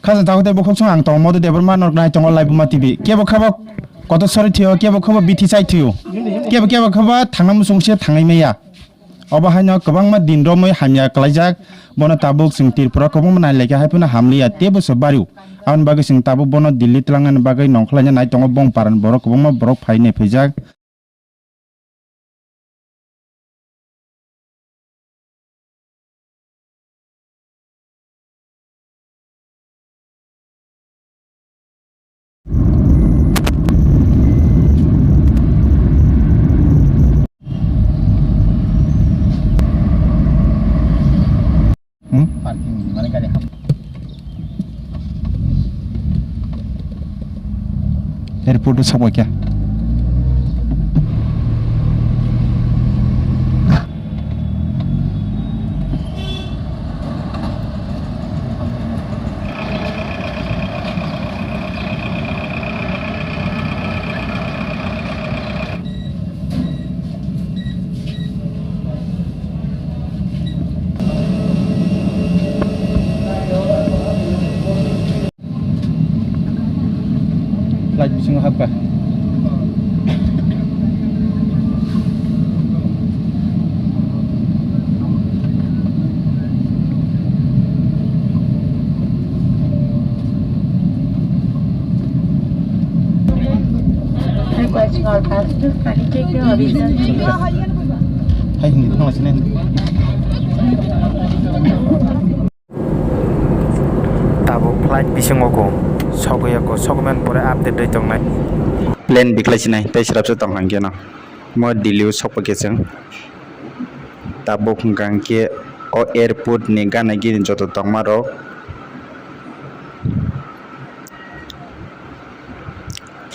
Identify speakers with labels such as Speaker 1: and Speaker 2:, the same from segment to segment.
Speaker 1: Kaza tahu teh bukan ang tong mode deh bermana orang tong live mati bi. Kebo kaba kota sorry tiyo, kebo kaba biti sai tiyo. Kebo kaba tangan musung sih tangan meya. Obahanya kebang mat din romoi hamya kelajak. Bono tabuk sing tirpura kebang menai lagi hai puna hamli ya tebo sebaru. Awan bagai sing tabuk bono Delhi telangan bagai nongklanya naik tong bong paran borok kebang mat borok pai ne pejak. Parking mana kali ham? Airport tu sama kya? Flight bising apa?
Speaker 2: Requesting all passengers kindly take your original ticket.
Speaker 1: Hai hindi tengah sini. Tabu flight bising aku. Sogoyako sogomen pore update doi tongnai plane biklasinai tai sirapse tonghang keno mo Delhi sopake seng tabo khungkangke o airport ni gana gini joto tongmaro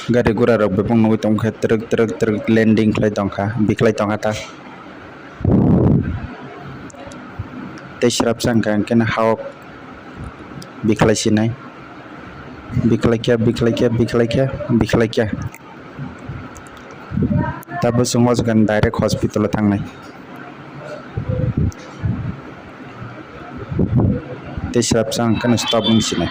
Speaker 1: gari gura rok bepong noi tongkha truk landing khlai tongkha biklai tongkha ta tai sirapse kangkena hawk biklaisinai biklaikia tabo sungwa kan direct hospital thangnai te shrap sang kan stop nungsinai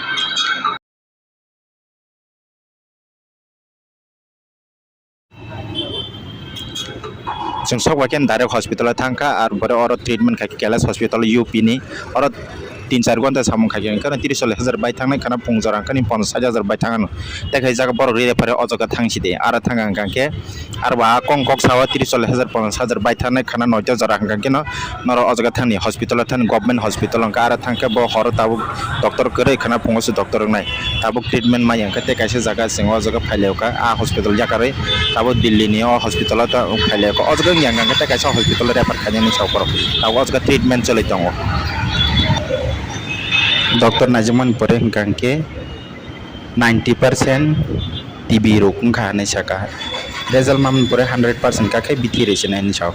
Speaker 1: जों सबके direct hospital थांका और बड़े और ट्रीटमेंट खाके Kailash hospital UP नि और 3-4 घंटा सामु खाके कन 30,000 बाय थांनाय खाना पुंजरा कनि 50,000 बाय थांगानो देखाय जागा बर रे पारे अजगा थांसि दे आरो थांगा कांके आरो बा कंकक सावा 30,000 50,000 बाय थांनाय खाना 9 जरा कांके न नर अजगा थांनि हॉस्पिटल थान गवर्नमेंट हॉस्पिटल का आरो थांके ब हर ताबु डॉक्टर करे खाना पुंगसो डॉक्टर नाय ताबु ट्रीटमेंट माय अंका ते कायसे जागा सिंग अजगा फाइलेवका आ हॉस्पिटल जाकारे ताबु दिल्ली नि हॉस्पिटल ता फाइलेवका अजगा यांगा ते कायसे हॉस्पिटल रेफर खाने सावकर ताबु अजगा ट्रीटमेंट चलै दङ डॉक्टर नाजमन परे कांके 90% टीबी रोकूं खाने सका रिजल्ट मामन परे 100% का बिथि रेशन है निसाव